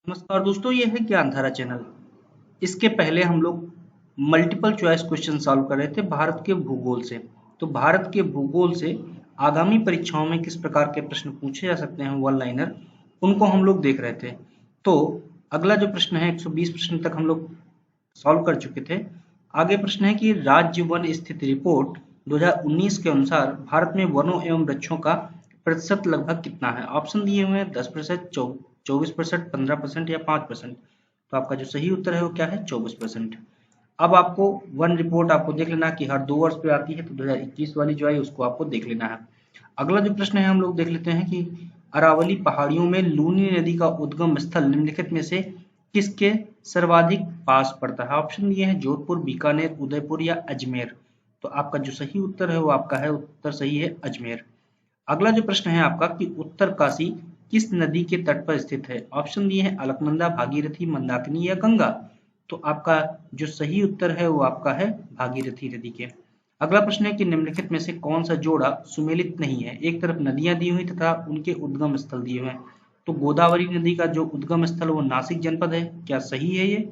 नमस्कार दोस्तों, ये है ज्ञानधारा चैनल। इसके पहले हम लोग मल्टीपल चॉइस क्वेश्चन सॉल्व कर रहे थे भारत के भूगोल से। तो भारत के भूगोल से आगामी परीक्षाओं में किस प्रकार के प्रश्न पूछे जा सकते हैं, वन लाइनर, उनको हम लोग देख रहे थे। तो अगला जो प्रश्न है 120 प्रश्न तक हम लोग सॉल्व कर चुके थे। आगे प्रश्न है कि राज्य वन स्थिति रिपोर्ट 2019 के अनुसार भारत में वनों एवं वृक्षों का प्रतिशत लगभग कितना है। ऑप्शन दिए हुए हैं 10%, 24%, 15% या 5%। तो आपका जो सही उत्तर है वो क्या है, 24%। अब आपको वन रिपोर्ट आपको देख लेना कि हर 2 वर्ष पे आती है, तो 2021 वाली जो है उसको आपको देख लेना है। अगला जो प्रश्न है हम लोग देख लेते हैं कि अरावली पहाड़ियों में लूनी नदी का उद्गम स्थल निम्नलिखित में से किसके सर्वाधिक पास पड़ता है। ऑप्शन दिए हैं जोधपुर, बीकानेर, उदयपुर या अजमेर। तो आपका जो सही उत्तर है वो आपका है, उत्तर सही है अजमेर। अगला जो प्रश्न है आपका कि उत्तरकाशी किस नदी के तट पर स्थित है। ऑप्शन दिए हैं अलकनंदा, भागीरथी, मंदाकिनी या गंगा। तो आपका जो सही उत्तर है वो आपका है भागीरथी नदी के। अगला प्रश्न है कि निम्नलिखित में से कौन सा जोड़ा सुमेलित नहीं है। एक तरफ नदियां दी हुई तथा उनके उद्गम स्थल दिए हुए हैं। तो गोदावरी नदी का जो उद्गम स्थल वो नासिक जनपद है। क्या सही है ये?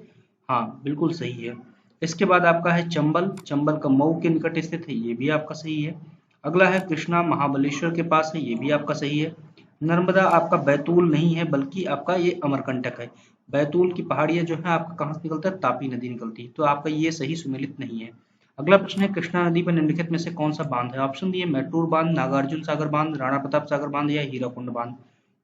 हाँ, बिल्कुल सही है। इसके बाद आपका है चंबल, चंबल का मऊ के निकट स्थित है, ये भी आपका सही है। अगला है कृष्णा, महाबलेश्वर के पास है, ये भी आपका सही है। नर्मदा आपका बैतूल नहीं है, बल्कि आपका ये अमरकंटक है। बैतूल की पहाड़ियां जो है आपका कहाँ से निकलता है, तापी नदी निकलती है। तो आपका ये सही सुमेलित नहीं है। अगला प्रश्न है कृष्णा नदी पर निम्नलिखित में से कौन सा बांध है। ऑप्शन दिए मैटूर बांध, नागार्जुन सागर बांध, राणा प्रताप सागर बांध या हीराकुंड बांध।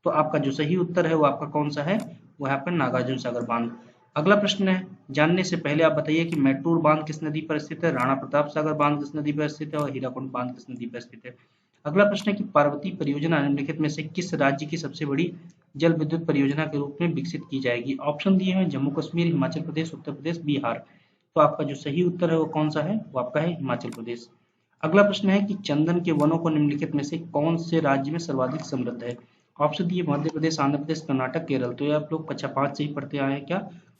तो आपका जो सही उत्तर है वो आपका कौन सा है, वो है आपका नागार्जुन सागर बांध। अगला प्रश्न है, जानने से पहले आप बताइए कि मैटूर बांध किस नदी पर स्थित है, राणा प्रताप सागर बांध किस नदी पर स्थित है और हीराकुंड बांध किस नदी पर स्थित है। अगला प्रश्न है कि पार्वती परियोजना निम्नलिखित में से किस राज्य की सबसे बड़ी जल विद्युत परियोजना के रूप में विकसित की जाएगी। ऑप्शन दिए हैं जम्मू कश्मीर, हिमाचल प्रदेश, उत्तर प्रदेश, बिहार। तो आपका जो सही उत्तर है वो कौन सा है, वो आपका है हिमाचल प्रदेश। अगला प्रश्न है कि चंदन के वनों को निम्नलिखित में से कौन से राज्य में सर्वाधिक समृद्ध है। ऑप्शन दिए मध्य प्रदेश, आंध्र प्रदेश, कर्नाटक, केरल। तो ये आप लोग कक्षा 5 से ही पढ़ते आए हैं क्या,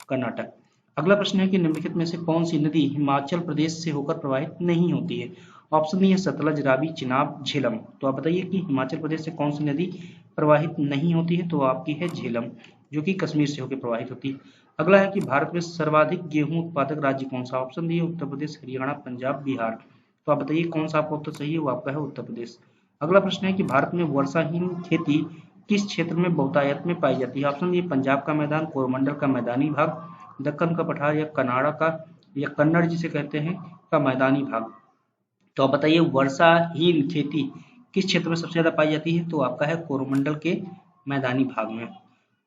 कर्नाटक। अगला प्रश्न है कि निम्नलिखित में से कौन सी नदी हिमाचल प्रदेश से होकर प्रवाहित नहीं होती है। ऑप्शन दिए सतलज, रावी, चिनाब, झेलम। तो आप बताइए कि हिमाचल प्रदेश से कौन सी नदी प्रवाहित नहीं होती है। तो आपकी है झेलम, जो कि कश्मीर से होकर प्रवाहित होती है। अगला है कि भारत में सर्वाधिक गेहूं उत्पादक राज्य कौन सा। ऑप्शन दिए उत्तर प्रदेश, हरियाणा, पंजाब, बिहार। तो आप बताइए कौन सा आपका उत्तर सही है, वो आपका है उत्तर प्रदेश। अगला प्रश्न है कि भारत में वर्षाहीन खेती किस क्षेत्र में बहुतायत में पाई जाती है। ऑप्शन दिए पंजाब का मैदान, कोरोमंडल का मैदानी भाग, दक्कन का पठार या कनाडा का, या कन्नड़ जिसे कहते हैं, का मैदानी भाग। तो आप बताइए वर्षाहीन खेती किस क्षेत्र में सबसे ज्यादा पाई जाती है। तो आपका है कोरोमंडल के मैदानी भाग में।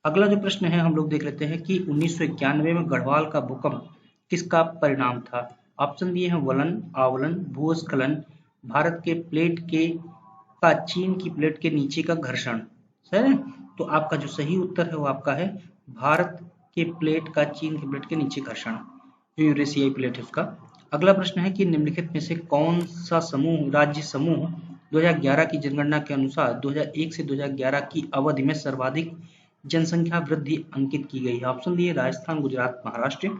अगला जो प्रश्न है हम लोग देख लेते हैं कि 1991 में गढ़वाल का भूकंप किसका परिणाम था। ऑप्शन दिए हैं वलन, आवलन, भूस्खलन, भारत के प्लेट के का चीन की प्लेट के नीचे का घर्षण। सही है? तो आपका जो सही उत्तर है वो आपका है भारत के प्लेट का चीन की प्लेट के नीचे घर्षण, जो यूरेशियाई प्लेट है उसका। अगला प्रश्न है कि निम्नलिखित में से कौन सा समूह, राज्य समूह 2011 की जनगणना के अनुसार 2001 से 2011 की अवधि में सर्वाधिक जनसंख्या वृद्धि अंकित की गई है। ऑप्शन दिए राजस्थान, गुजरात, महाराष्ट्र,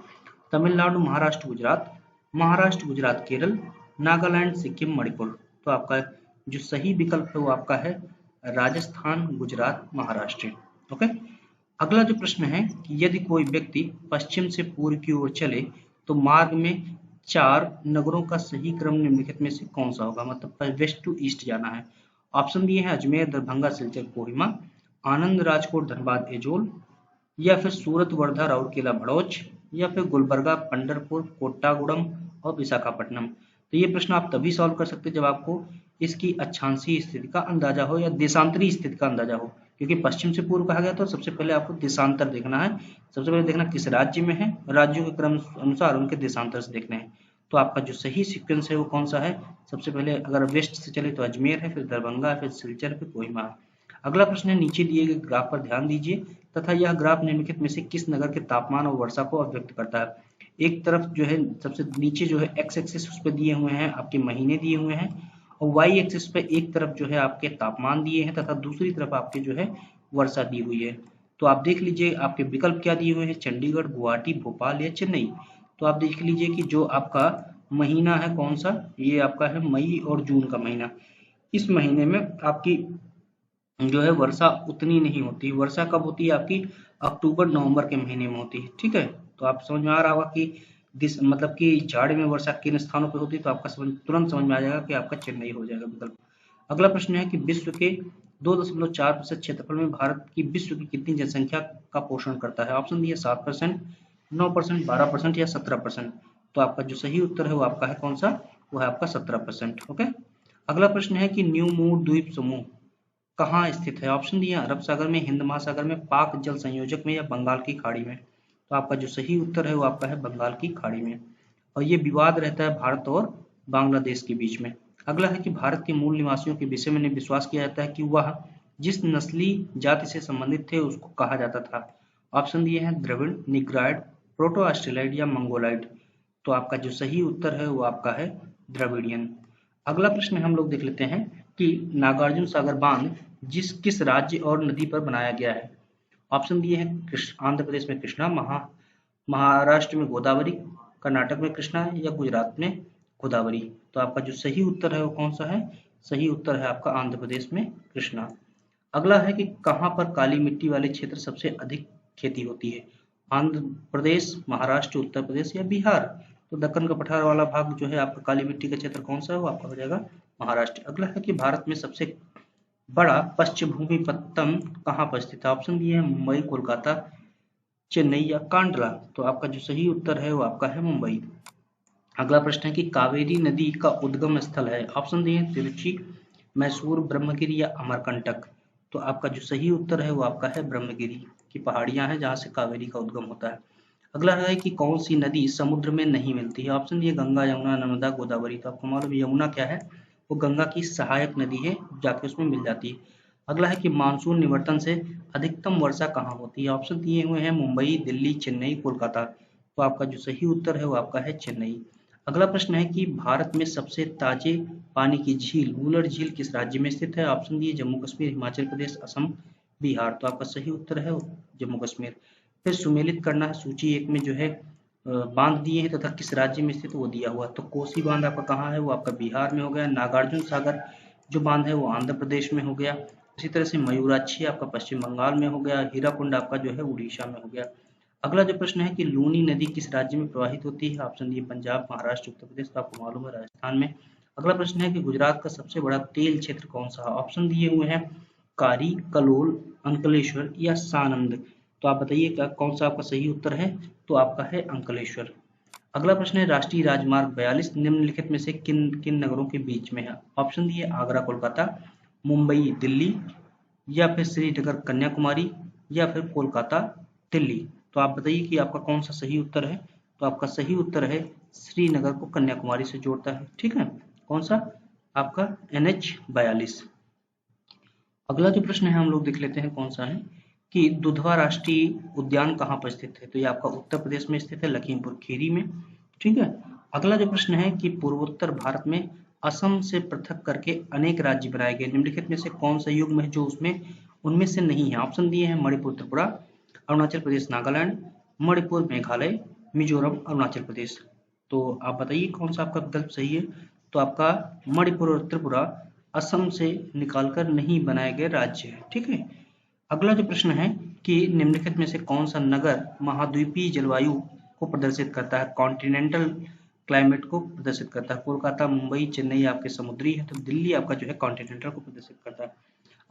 तमिलनाडु, महाराष्ट्र, गुजरात, महाराष्ट्र, गुजरात, केरल, नागालैंड, सिक्किम, मणिपुर। तो आपका जो सही विकल्प है वो आपका है राजस्थान, गुजरात, महाराष्ट्र। ओके। अगला जो प्रश्न है कि यदि कोई व्यक्ति पश्चिम से पूर्व की ओर चले तो मार्ग में 4 नगरों का सही क्रम निम्नलिखित में से कौन सा होगा, मतलब वेस्ट टू ईस्ट जाना है। ऑप्शन दिए हैं अजमेर, दरभंगा, सिलचर, कोहिमा, आनंद, राजकोट, धनबाद, एजोल, या फिर सूरत, वर्धा, राउरकेला, भड़ोच, या फिर गुलबर्गा, पंढरपुर, कोट्टागुड़म और विशाखापट्टनम। तो ये प्रश्न आप तभी सॉल्व कर सकते हैं जब आपको इसकी अक्षांशीय स्थिति का अंदाजा हो या देशांतरी स्थिति का अंदाजा हो। क्योंकि पश्चिम से पूर्व कहा गया तो सबसे पहले आपको देशांतर देखना है। सबसे पहले देखना किस राज्य में है, राज्यों के क्रम अनुसार उनके देशांतर से देखने हैं। तो आपका जो सही सीक्वेंस है वो कौन सा है, सबसे पहले अगर वेस्ट से चले तो अजमेर है, फिर दरभंगा, फिर सिलचर, फिर कोहिमा है। अगला प्रश्न है नीचे दिए गए ग्राफ पर ध्यान दीजिए तथा यह ग्राफ निम्नलिखित में से किस नगर के तापमान और वर्षा को अभिव्यक्त करता है। एक तरफ जो है सबसे नीचे जो है एक्स एक्सिस उस पर दिए हुए हैं आपके महीने दिए हुए हैं, और वाई एक्सिस पे एक तरफ जो है आपके तापमान दिए हैं तथा दूसरी तरफ आपके जो है वर्षा दी हुई है। तो आप देख लीजिए आपके विकल्प क्या दिए हुए हैं, चंडीगढ़, गुवाहाटी, भोपाल या चेन्नई। तो आप देख लीजिए कि जो आपका महीना है कौन सा, ये आपका है मई और जून का महीना। इस महीने में आपकी जो है वर्षा उतनी नहीं होती। वर्षा कब होती है आपकी? अक्टूबर नवंबर के महीने में होती है। ठीक है, तो आप समझ में आ रहा होगा कि मतलब कि जाड़े में वर्षा किन स्थानों पे होती है, तो आपका तुरंत समझ में आ जाएगा कि आपका चेन्नई हो जाएगा विकल्प। अगला प्रश्न है कि विश्व के 2.4% क्षेत्रफल में भारत की विश्व की कितनी जनसंख्या का पोषण करता है? ऑप्शन दिए 7%, 9%, 12% या 17%। तो आपका जो सही उत्तर है वो आपका है कौन सा? वो है आपका 17%। ओके। अगला प्रश्न है कि न्यू मूर द्वीप समूह कहाँ स्थित है? ऑप्शन दिए अरब सागर में, हिंद महासागर में, पाक जल संयोजक में या बंगाल की खाड़ी में। तो आपका जो सही उत्तर है वो आपका है बंगाल की खाड़ी में। और ये विवाद रहता है भारत और बांग्लादेश के बीच में। अगला है कि भारत के मूल निवासियों के विषय में विश्वास किया जाता है कि वह जिस नस्ली जाति से संबंधित थे उसको कहा जाता था। ऑप्शन दिए हैं द्रविड़, निग्राइड, प्रोटो ऑस्ट्रेलाइड या मंगोलाइड। तो आपका जो सही उत्तर है वो आपका है द्रविडियन। अगला प्रश्न हम लोग देख लेते हैं कि नागार्जुन सागर बांध किस राज्य और नदी पर बनाया गया है? ऑप्शन दिए हैं आंध्र प्रदेश में कृष्णा, महाराष्ट्र में गोदावरी, कर्नाटक में कृष्णा या गुजरात में गोदावरी। तो आपका जो सही उत्तर है वो कौन सा है? सही उत्तर है आपका आंध्र प्रदेश में कृष्णा। अगला है कि कहाँ पर काली मिट्टी वाले क्षेत्र सबसे अधिक खेती होती है? आंध्र प्रदेश, महाराष्ट्र, उत्तर प्रदेश या बिहार। तो दक्कन का पठार वाला भाग जो है आपका काली मिट्टी का क्षेत्र कौन सा है? वो आपका हो जाएगा महाराष्ट्र। अगला है कि भारत में सबसे बड़ा पश्चिमभूमि पत्तन कहाँ पर स्थित है? ऑप्शन दिए हैं मुंबई, कोलकाता, चेन्नई या कांडला। तो आपका जो सही उत्तर है वो आपका है मुंबई। अगला प्रश्न है कि कावेरी नदी का उद्गम स्थल है? ऑप्शन दिए हैं तिरुचि, मैसूर, ब्रह्मगिरी या अमरकंटक। तो आपका जो सही उत्तर है वो आपका है ब्रह्मगिरी की पहाड़ियां हैं जहां से कावेरी का उद्गम होता है। अगला है कि कौन सी नदी समुद्र में नहीं मिलती है? ऑप्शन दिए गंगा, यमुना, नर्मदा, गोदावरी। तो आपको मालूम है यमुना क्या है? वो गंगा की सहायक नदी है, जाके उसमें मिल जाती है। अगला है कि मानसून निवर्तन से अधिकतम वर्षा कहाँ होती है? ऑप्शन दिए हुए हैं मुंबई, दिल्ली, चेन्नई, कोलकाता। तो आपका जो सही उत्तर है वो आपका है चेन्नई। अगला प्रश्न है कि भारत में सबसे ताजे पानी की झील वुलर झील किस राज्य में स्थित है? ऑप्शन दिए जम्मू कश्मीर, हिमाचल प्रदेश, असम, बिहार। तो आपका सही उत्तर है जम्मू कश्मीर। फिर सुमेलित करना है सूची एक में जो है बांध दिए हैं तथा किस राज्य में स्थित वो दिया हुआ। तो कोसी बांध आपका कहाँ है? वो आपका बिहार में हो गया। नागार्जुन सागर जो बांध है वो आंध्र प्रदेश में हो गया। इसी तरह से मयूराक्षी आपका पश्चिम बंगाल में हो गया। हीराकुंड आपका जो है उड़ीसा में हो गया। अगला जो प्रश्न है कि लूनी नदी किस राज्य में प्रवाहित होती है? ऑप्शन दिए पंजाब, महाराष्ट्र, उत्तर प्रदेश। तो आपको मालूम है राजस्थान में। अगला प्रश्न है कि गुजरात का सबसे बड़ा तेल क्षेत्र कौन सा है? ऑप्शन दिए हुए हैं कारी, कलोल, अंकलेश्वर या सानंद। तो आप बताइए क्या कौन सा आपका सही उत्तर है? तो आपका है अंकलेश्वर। अगला प्रश्न है राष्ट्रीय राजमार्ग 42 निम्नलिखित में से किन किन नगरों के बीच में है? ऑप्शन दिए आगरा, कोलकाता, मुंबई, दिल्ली या फिर श्रीनगर, कन्याकुमारी या फिर कोलकाता, दिल्ली। तो आप बताइए कि आपका कौन सा सही उत्तर है? तो आपका सही उत्तर है श्रीनगर को कन्याकुमारी से जोड़ता है। ठीक है, कौन सा? आपका NH42। अगला जो प्रश्न है हम लोग देख लेते हैं कौन सा है कि दुधवा राष्ट्रीय उद्यान कहाँ पर स्थित है? तो ये आपका उत्तर प्रदेश में स्थित है, लखीमपुर खीरी में। ठीक है। अगला जो प्रश्न है कि पूर्वोत्तर भारत में असम से पृथक करके अनेक राज्य बनाए गए, निम्नलिखित में से कौन सा युग्म है जो उसमें उनमें से नहीं है? ऑप्शन दिए हैं मणिपुर, त्रिपुरा, अरुणाचल प्रदेश, नागालैंड, मणिपुर, मेघालय, मिजोरम, अरुणाचल प्रदेश। तो आप बताइए कौन सा आपका विकल्प सही है? तो आपका मणिपुर और त्रिपुरा असम से निकालकर नहीं बनाए गए राज्य है। ठीक है। अगला जो प्रश्न है कि निम्नलिखित में से कौन सा नगर महाद्वीपीय जलवायु को प्रदर्शित करता है? कॉन्टिनेंटल क्लाइमेट को प्रदर्शित करता है। कोलकाता, मुंबई, चेन्नई आपके समुद्री है, तो दिल्ली आपका जो है कॉन्टिनेंटल को प्रदर्शित करता है।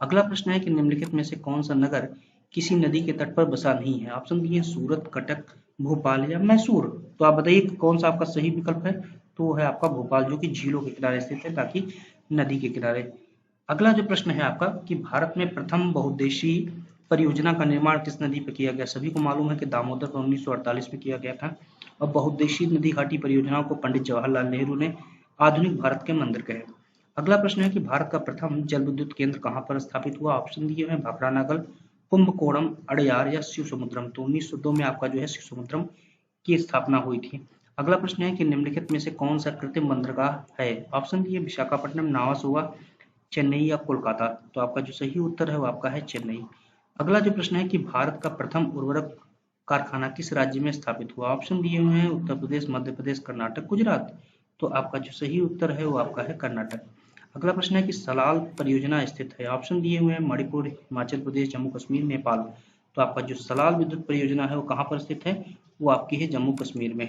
अगला प्रश्न है कि निम्नलिखित में से कौन सा नगर किसी नदी के तट पर बसा नहीं है? ऑप्शन दिए सूरत, कटक, भोपाल या मैसूर। तो आप बताइए कौन सा आपका सही विकल्प है? तो वो है आपका भोपाल, जो कि झीलों के किनारे स्थित है, ताकि नदी के किनारे। अगला जो प्रश्न है आपका कि भारत में प्रथम बहुउद्देशीय परियोजना का निर्माण किस नदी पर किया गया? सभी को मालूम है कि दामोदर पर 1948 में किया गया था। और बहुउद्देशीय नदी घाटी परियोजनाओं को पंडित जवाहरलाल नेहरू ने आधुनिक भारत के मंदिर कहे। अगला प्रश्न है कि भारत का प्रथम जल विद्युत केंद्र कहाँ पर स्थापित हुआ? ऑप्शन दिए हैं भाखड़ानागल, कुंभकोणम, अड़यार या शिव समुद्रम। तो 1902 में आपका जो है शिव समुद्रम की स्थापना हुई थी। अगला प्रश्न है कि निम्नलिखित में से कौन सा कृत्रिम बंदरगाह है? ऑप्शन दिए विशाखापट्टनम, नावासोवा, चेन्नई या कोलकाता। तो आपका जो सही उत्तर है वो आपका है चेन्नई। अगला जो प्रश्न है कि भारत का प्रथम उर्वरक कारखाना किस राज्य में स्थापित हुआ? ऑप्शन दिए हुए हैं उत्तर प्रदेश, मध्य प्रदेश, कर्नाटक, गुजरात। तो आपका जो सही उत्तर है वो आपका है कर्नाटक। अगला प्रश्न है कि सलाल परियोजना स्थित है, ऑप्शन दिए हुए हैं मणिपुर, हिमाचल प्रदेश, जम्मू कश्मीर, नेपाल। तो आपका जो सलाल विद्युत परियोजना है वो कहाँ पर स्थित है, वो आपकी है जम्मू कश्मीर में,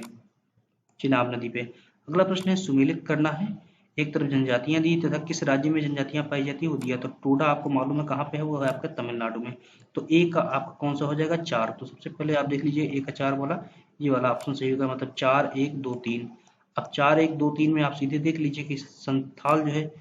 चिनाब नदी पे। अगला प्रश्न है सुमेलित करना है, एक तरफ जनजातियां दी तथा किस राज्य में जनजातियां पाई जाती है वो दिया। तो टोडा आपको मालूम है कहाँ पे है, वो है आपका तमिलनाडु में। तो ए का आपका कौन सा हो जाएगा, 4। तो सबसे पहले आप देख लीजिए ए का 4 वाला, ये वाला ऑप्शन सही होगा, मतलब 4 1 2 3। अब 4 1 2 3 में आप सीधे देख लीजिए कि संथाल जो है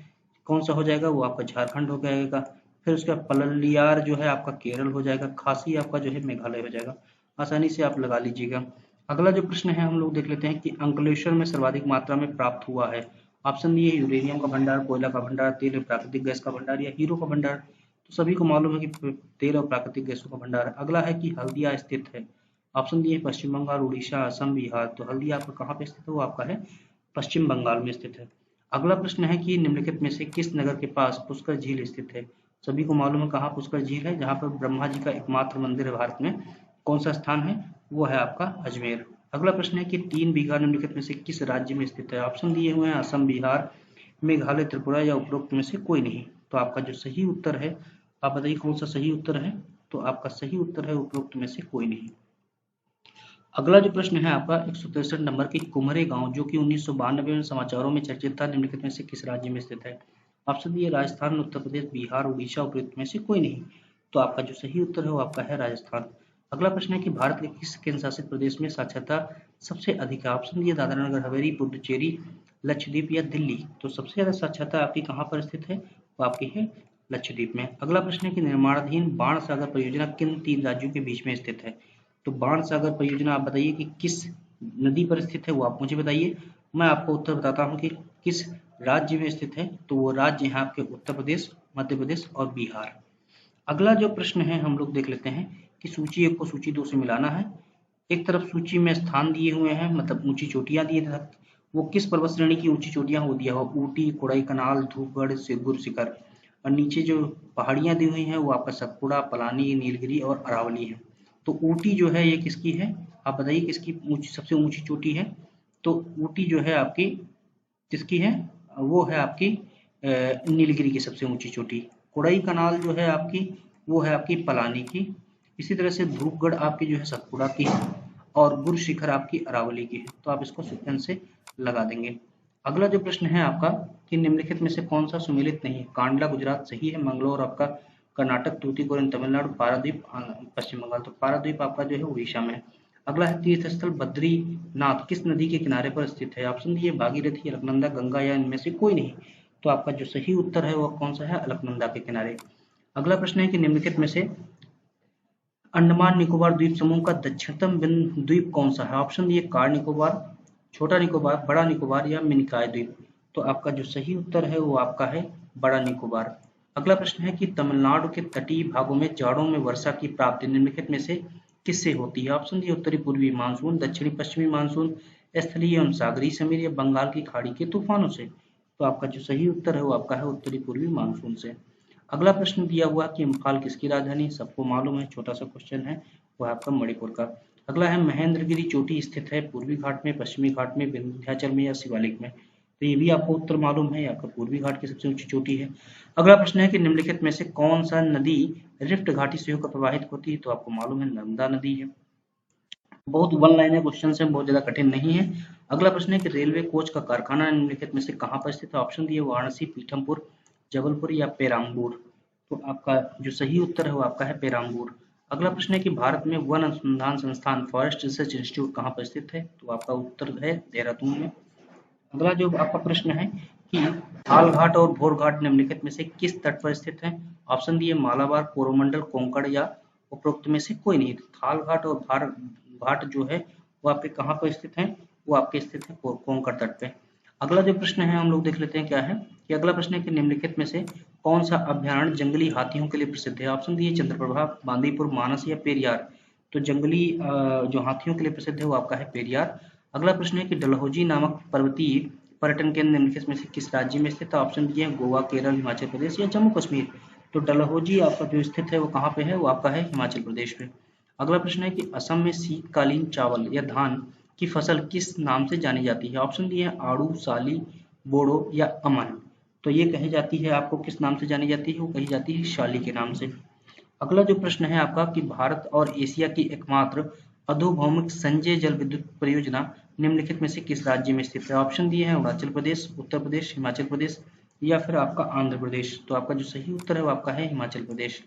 कौन सा हो जाएगा, वो आपका झारखंड हो जाएगा। फिर उसके बाद पललियार जो है आपका केरल हो जाएगा, खासी आपका जो है मेघालय हो जाएगा। आसानी से आप लगा लीजिएगा। अगला जो प्रश्न है हम लोग देख लेते हैं कि अंकलेश्वर में सर्वाधिक मात्रा में प्राप्त हुआ है। ऑप्शन दिए यूरेनियम का भंडार, कोयला का भंडार, तेल, प्राकृतिक गैस का भंडार या हीरो का भंडार। तो सभी को मालूम है कि तेल और प्राकृतिक गैसों का भंडार। अगला है कि हल्दिया स्थित है। ऑप्शन दिए पश्चिम बंगाल, उड़ीसा, असम, बिहार। तो हल्दिया आपका कहाँ पे स्थित है, वो आपका है पश्चिम बंगाल में स्थित है। अगला प्रश्न है कि निम्नलिखित में से किस नगर के पास पुष्कर झील स्थित है। सभी को मालूम है कहाँ पुष्कर झील है, जहाँ पर ब्रह्मा जी का एकमात्र मंदिर है भारत में। कौन सा स्थान है, वो है आपका अजमेर। अगला प्रश्न है कि 3 बीघा निम्नलिखित में से किस राज्य में स्थित है। ऑप्शन दिए हुए हैं असम, बिहार, मेघालय, त्रिपुरा या उपरोक्त में से कोई नहीं। तो आपका जो सही उत्तर है, आप बताइए कौन सा सही उत्तर है। तो आपका सही उत्तर है उपरोक्त में से कोई नहीं। अगला जो प्रश्न है आपका 163 नंबर की कुम्हरे गांव, जो कि 1992 में समाचारों में चर्चित था, निम्नलिखित में से किस राज्य में स्थित है। ऑप्शन दिए राजस्थान, उत्तर प्रदेश, बिहार, उड़ीसा, उपयुक्त में से कोई नहीं। तो आपका जो सही उत्तर है वो आपका है राजस्थान। अगला प्रश्न है कि भारत के किस केंद्र शासित प्रदेश में साक्षरता सबसे अधिक है। ऑप्शन दिए दादरा नगर हवेली, पुडुचेरी, लक्षद्वीप या दिल्ली। तो सबसे ज्यादा साक्षरता आपकी कहाँ पर स्थित है, वो आपकी है लक्षद्वीप में। अगला प्रश्न है कि निर्माणाधीन बाण सागर परियोजना किन 3 राज्यों के बीच में स्थित है। तो बाण सागर परियोजना आप बताइए कि किस नदी पर स्थित है, वो आप मुझे बताइए। मैं आपको उत्तर बताता हूँ कि किस राज्य में स्थित है। तो वो राज्य है आपके उत्तर प्रदेश, मध्य प्रदेश और बिहार। अगला जो प्रश्न है हम लोग देख लेते हैं कि सूची 1 को सूची 2 से मिलाना है। एक तरफ सूची में स्थान दिए हुए हैं, मतलब ऊंची चोटियां दिए थे, वो किस पर्वत श्रेणी की ऊंची चोटियां हो दिया हो, ऊटी, कोडाईकनाल, धूपगढ़, गुरशिखर। और नीचे जो पहाड़ियां दी हुई हैं वो आपका सतपुड़ा, पलानी, नीलगिरी और अरावली है। तो ऊटी जो है ये किसकी है, आप बताइए किसकी ऊंची सबसे ऊंची चोटी है। तो ऊटी जो है आपकी किसकी है, वो है आपकी नीलगिरी की सबसे ऊंची चोटी। कोडाई कनाल जो है आपकी, वो है आपकी पलानी की। इसी तरह से धूपगढ़ आपकी जो है सतपुड़ा की है और गुरु शिखर आपकी अरावली की है। तो आप इसको सीक्वेंस से लगा देंगे। अगला जो प्रश्न है आपका कि निम्नलिखित में से कौन सा सुमेलित नहीं है। कांडला गुजरात सही है, मंगलोर आपका कर्नाटक, तूतीकोरिन तमिलनाडु, पारादीप पश्चिम बंगाल। तो पारादीप आपका जो है उड़ीसा में। अगला है तीर्थ स्थल बद्रीनाथ किस नदी के किनारे पर स्थित है। ऑप्शन दिए भागीरथी, अलकनंदा, गंगा या इनमें से कोई नहीं। तो आपका जो सही उत्तर है वो कौन सा है, अलकनंदा के किनारे। अगला प्रश्न है कि निम्नलिखित में से अंडमान निकोबार द्वीप समूह का दक्षिणतम द्वीप कौन सा है। ऑप्शन दिए कार निकोबार, छोटा निकोबार, बड़ा निकोबार या मिनिकॉय द्वीप। तो आपका जो सही उत्तर है वो आपका है बड़ा निकोबार। अगला प्रश्न है कि तमिलनाडु के तटीय भागों में जाड़ों में वर्षा की प्राप्ति निम्नलिखित में से किससे होती है। ऑप्शन दिए उत्तरी पूर्वी मानसून, दक्षिणी पश्चिमी मानसून, स्थलीय एवं सागरीय समीर या बंगाल की खाड़ी के तूफानों से। तो आपका जो सही उत्तर है वो आपका है उत्तरी पूर्वी मानसून से। अगला प्रश्न दिया हुआ कि इम्फाल किसकी राजधानी, सबको मालूम है, छोटा सा क्वेश्चन है, वो है आपका मणिपुर का। अगला है महेंद्रगिरी चोटी स्थित है पूर्वी घाट में, पश्चिमी घाट में, विंध्याचल में या शिवालिक में। तो ये भी आपको उत्तर मालूम है, आपका पूर्वी घाट की सबसे ऊंची चोटी है। अगला प्रश्न है कि निम्नलिखित में से कौन सा नदी रिफ्ट घाटी से होकर प्रवाहित होती है। तो आपको मालूम है नर्मदा नदी है। बहुत वन लाइनर क्वेश्चन है, बहुत ज्यादा कठिन नहीं है। अगला प्रश्न है कि रेलवे कोच का कारखाना निम्नलिखित में से कहाँ पर स्थित है। ऑप्शन दिए वाराणसी, पीठमपुर, जबलपुर या पेराम्बूर। तो आपका जो सही उत्तर है वो आपका है पेराम्बूर। अगला प्रश्न है कि भारत में वन अनुसंधान संस्थान फॉरेस्ट रिसर्च इंस्टीट्यूट कहाँ पर स्थित है। तो आपका उत्तर है देहरादून में। अगला जो आपका प्रश्न है कि थालघाट और भोरघाट निम्नलिखित में से किस तट पर स्थित है। ऑप्शन दिए मालाबार, कोरोमंडल, कोंकण या उपरोक्त में से कोई नहीं। थालघाट और घाट जो है वो आपके कहाँ पर स्थित है, वो आपके स्थित है कोंकण तट पे। अगला जो प्रश्न है हम लोग देख लेते हैं क्या है कि अगला प्रश्न है कि निम्नलिखित में से कौन सा अभ्यारण्य जंगली हाथियों के लिए प्रसिद्ध है। ऑप्शन दिए चंद्रप्रभा, बांदीपुर, मानस या पेरियार। तो जंगली जो हाथियों के लिए प्रसिद्ध है वो आपका है पेरियार। अगला प्रश्न है कि डलहौजी नामक पर्वतीय पर्यटन केंद्र निम्नलिखित में से किस राज्य में स्थित है। ऑप्शन दिए हैं गोवा, केरल, हिमाचल प्रदेश या जम्मू कश्मीर। तो डलहौजी आपका जो स्थित है वो कहाँ पे है, वो आपका है हिमाचल प्रदेश में। अगला प्रश्न है कि असम में शीतकालीन चावल या धान की फसल किस नाम से जानी जाती है। ऑप्शन दिए हैं आड़ू, साली, बोड़ो या अमन। तो ये कही जाती है, आपको किस नाम से जानी जाती है? वो कही जाती है शाली के नाम से। अगला जो प्रश्न है आपका कि भारत और एशिया की एकमात्र अधोभौमिक संजय जल विद्युत परियोजना निम्नलिखित में से किस राज्य में स्थित है? ऑप्शन दिए हैं अरुणाचल प्रदेश, उत्तर प्रदेश, हिमाचल प्रदेश या फिर आपका आंध्र प्रदेश। तो आपका जो सही उत्तर है वो आपका है हिमाचल प्रदेश,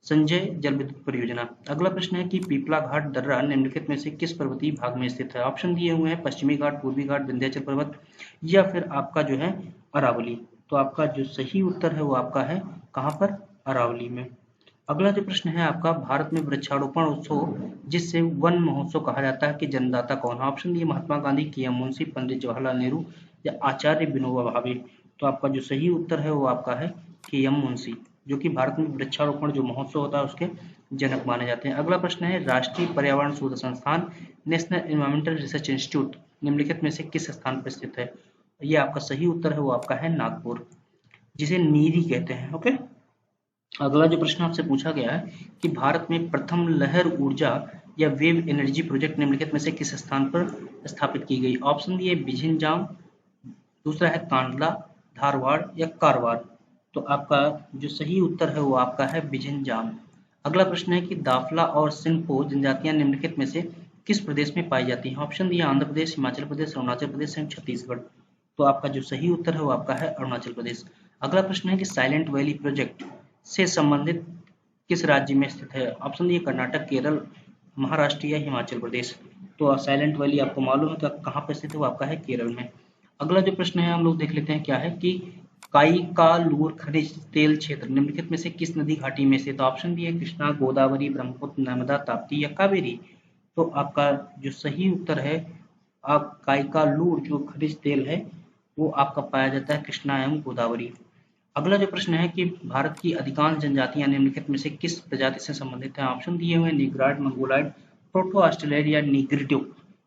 संजय जल विद्युत परियोजना। अगला प्रश्न है कि पीपला घाट दर्रा निम्नलिखित में से किस पर्वतीय भाग में स्थित है? ऑप्शन दिए हुए हैं पश्चिमी घाट, पूर्वी घाट, विंध्याचल पर्वत या फिर आपका जो है अरावली। तो आपका जो सही उत्तर है वो आपका है कहाँ पर? अरावली में। अगला जो प्रश्न है आपका, भारत में वृक्षारोपण उत्सव जिससे वन महोत्सव कहा जाता है कि जन्मदाता कौन है? ऑप्शन दिए महात्मा गांधी, के एम मुंशी, पंडित जवाहरलाल नेहरू या आचार्य विनोबा भावे। तो आपका जो सही उत्तर है वो आपका है के एम मुंशी, जो कि भारत में वृक्षारोपण जो महोत्सव होता है उसके जनक माने जाते हैं। अगला प्रश्न है राष्ट्रीय पर्यावरण शोध संस्थान नेशनल एनवायरमेंटल रिसर्च इंस्टीट्यूट निम्नलिखित में से किस स्थान पर स्थित है? ये आपका सही उत्तर है वो आपका है नागपुर, जिसे नीरी कहते हैं। ओके, अगला जो प्रश्न आपसे पूछा गया है कि भारत में प्रथम लहर ऊर्जा या वेव एनर्जी प्रोजेक्ट निम्नलिखित में से किस स्थान पर स्थापित की गई? ऑप्शन दिए बिझिंजाम, दूसरा है कांडला, धारवाड़ या कारवार। तो आपका जो सही उत्तर है वो आपका है बिझिंजाम। अगला प्रश्न है कि दाफला और सिंगपो जनजातियां निम्नलिखित में से किस प्रदेश में पाई जाती हैं? ऑप्शन दिए आंध्र प्रदेश, हिमाचल प्रदेश, अरुणाचल प्रदेश एवं छत्तीसगढ़। तो आपका जो सही उत्तर है वो आपका है अरुणाचल प्रदेश। अगला प्रश्न है कि साइलेंट वैली प्रोजेक्ट से संबंधित किस राज्य में स्थित है? ऑप्शन दिए कर्नाटक, केरल, महाराष्ट्र या हिमाचल प्रदेश। तो साइलेंट वैली आपको मालूम है कि कहाँ पर स्थित है? वो आपका है केरल में। अगला जो प्रश्न है हम लोग देख लेते हैं क्या है कि काईकालूर खनिज तेल क्षेत्र निम्नलिखित में से किस नदी घाटी में स्थित? ऑप्शन दिए कृष्णा, गोदावरी, ब्रह्मपुत्र, नर्मदा, ताप्ती या कावेरी। तो आपका जो सही उत्तर है, आप काईकालूर जो खनिज तेल है वो आपका पाया जाता है कृष्णा एवं गोदावरी। अगला जो प्रश्न है कि भारत की अधिकांश जनजातियां निम्नलिखित में से किस प्रजाति से संबंधित हैं? ऑप्शन दिए हुए निग्राइड, मंगोलाइड, प्रोटो ऑस्ट्रेलियाइड या निग्रिडो।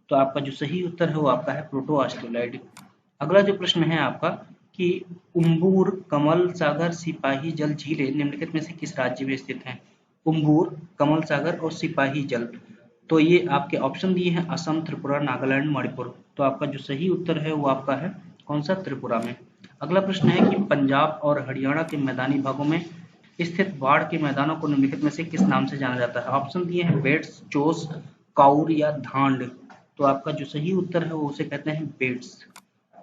तो आपका जो सही उत्तर है वो आपका है प्रोटो ऑस्ट्रेलियाइड। अगला जो प्रश्न है आपका कि उम्बूर, कमल सागर, सिपाही जल झीलें निम्नलिखित में से किस राज्य में स्थित हैं? उम्बूर, कमल सागर और सिपाही जल। तो ये आपके ऑप्शन दिए हैं असम, त्रिपुरा, नागालैंड, मणिपुर। तो आपका जो सही उत्तर है वो आपका है कौन सा? त्रिपुरा में। अगला प्रश्न है कि पंजाब और हरियाणा के मैदानी भागों में स्थित बाढ़ के मैदानों को निम्नलिखित में से किस नाम से जाना जाता है? ऑप्शन दिए हैं बेट्स, चोस, काउर या धांड। तो आपका जो सही उत्तर है वो उसे कहते हैं बेट्स।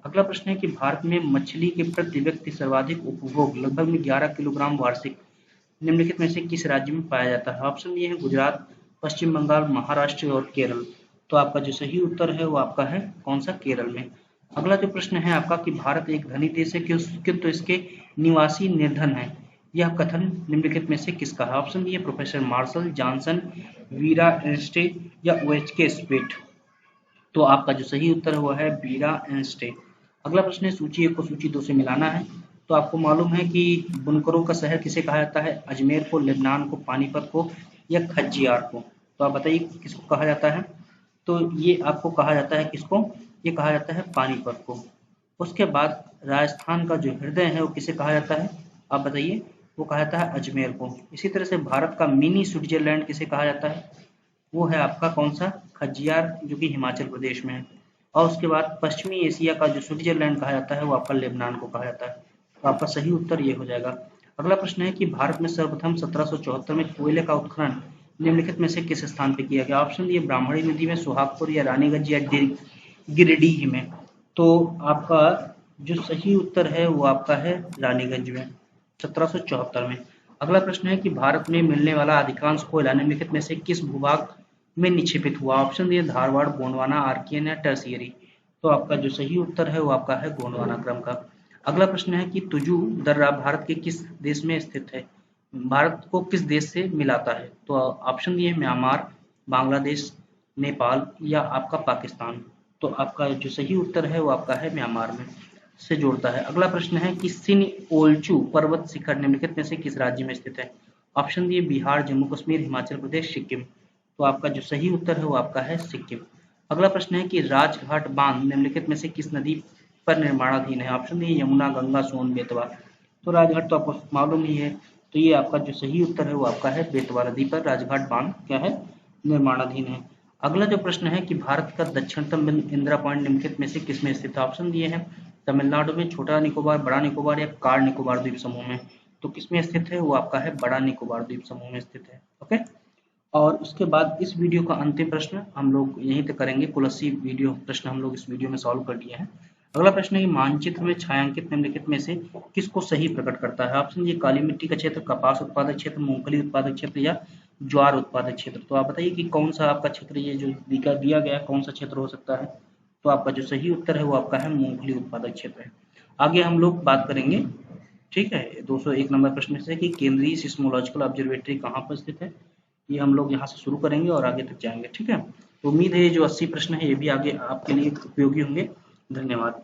अगला प्रश्न है कि भारत में मछली के प्रति व्यक्ति सर्वाधिक उपभोग लगभग में 11 किलोग्राम वार्षिक निम्नलिखित में से किस राज्य में पाया जाता है? ऑप्शन दिए हैं गुजरात, पश्चिम बंगाल, महाराष्ट्र और केरल। तो आपका जो सही उत्तर है वो आपका है कौन सा? केरल में। अगला जो प्रश्न है आपका कि भारत एक धनी देश है किंतु इसके निवासी निर्धन है, यह कथन निम्नलिखित में से किसका है? ऑप्शन दिए प्रोफेसर मार्शल, जॉनसन, वीरा एंस्टे या ओएचके स्पेट। तो आपका जो सही उत्तर हुआ है वीरा एंस्टे। अगला प्रश्न है सूची 1 को सूची 2 से मिलाना है। तो आपको मालूम है कि बुनकरों का शहर किसे कहा जाता है? अजमेर को, लेबनान को, पानीपत को या खज्जियार को। तो आप बताइए किसको कहा जाता है? तो ये आपको कहा जाता है किसको? ये कहा जाता है पानीपत को। उसके बाद राजस्थान का जो हृदय है वो किसे कहा जाता है? आप बताइए। वो कहा जाता है अजमेर को। इसी तरह से भारत का मिनी स्विट्जरलैंड किसे कहा जाता है? वो है आपका कौन सा? खज्जियार, जो कि हिमाचल प्रदेश में है। और उसके बाद पश्चिमी एशिया का जो स्विट्जरलैंड कहा जाता है वो आपका लेबनान को कहा जाता है। तो आपका सही उत्तर ये हो जाएगा। अगला प्रश्न है कि भारत में सर्वप्रथम 1774 में कोयले का उत्खनन निम्नलिखित में से किस स्थान पर किया गया? ऑप्शन दिए ब्राह्मणी नदी में, सोहागपुर या रानीगंज या गिरिडीह में। तो आपका जो सही उत्तर है वो आपका है रानीगंज में, 1774 में। अगला प्रश्न है कि भारत में मिलने वाला अधिकांश कोयला निम्नलिखित में से किस भूभाग में निक्षेपित हुआ? ऑप्शन दिए धारवाड़, गोंडवाना, आर्कियन या टर्शियरी। तो आपका जो सही उत्तर है वो आपका है गोंडवाना क्रम का। अगला प्रश्न है कि तुजू दर्रा भारत के किस देश में स्थित है? भारत को किस देश से मिलाता है? तो ऑप्शन दिए म्यांमार, बांग्लादेश, नेपाल या आपका पाकिस्तान। तो आपका जो सही उत्तर है वो आपका है म्यांमार में से जोड़ता है। अगला प्रश्न है कि सिनओल्चू पर्वत शिखर निम्नलिखित में से किस राज्य में स्थित है? ऑप्शन दिए बिहार, जम्मू कश्मीर, हिमाचल प्रदेश, सिक्किम। तो आपका जो सही उत्तर है वो आपका है सिक्किम। अगला प्रश्न है कि राजघाट बांध निम्नलिखित में से किस नदी पर निर्माणाधीन है? ऑप्शन दिए यमुना, गंगा, सोन, बेतवा। तो राजघाट तो आपको मालूम ही है। तो ये आपका जो सही उत्तर है वो आपका है बेतवा नदी पर राजघाट बांध क्या है? निर्माणाधीन है। अगला जो प्रश्न है कि भारत का दक्षिणतम बिंदु इंदिरा पॉइंट निम्नलिखित में से किसमें स्थित है? ऑप्शन दिए हैं तमिलनाडु में, छोटा निकोबार, बड़ा निकोबार या कार निकोबार द्वीप समूह में? तो किसमें स्थित है? वो आपका है बड़ा निकोबार द्वीप समूह में स्थित है। ओके, और उसके बाद इस वीडियो का अंतिम प्रश्न हम लोग यहीं तक करेंगे। कुल 80 वीडियो प्रश्न हम लोग इस वीडियो में सॉल्व कर लिए हैं। अगला प्रश्न है कि मानचित्र में छायांकित निम्नलिखित में से किसको सही प्रकट करता है? ऑप्शन ये काली मिट्टी का क्षेत्र, कपास उत्पादक क्षेत्र, मूंगफली उत्पादक क्षेत्र या ज्वार उत्पादक क्षेत्र। तो आप बताइए कि कौन सा आपका क्षेत्र ये जो दिया गया कौन सा क्षेत्र हो सकता है? तो आपका जो सही उत्तर है वो आपका है मूंगफली उत्पादक क्षेत्र है। आगे हम लोग बात करेंगे, ठीक है, 201 नंबर प्रश्न से कि केंद्रीय सिस्मोलॉजिकल ऑब्जर्वेटरी कहाँ पर स्थित है। ये हम लोग यहाँ से शुरू करेंगे और आगे तक जाएंगे। ठीक है, तो उम्मीद है ये जो 80 प्रश्न है ये भी आगे आपके लिए उपयोगी होंगे। धन्यवाद।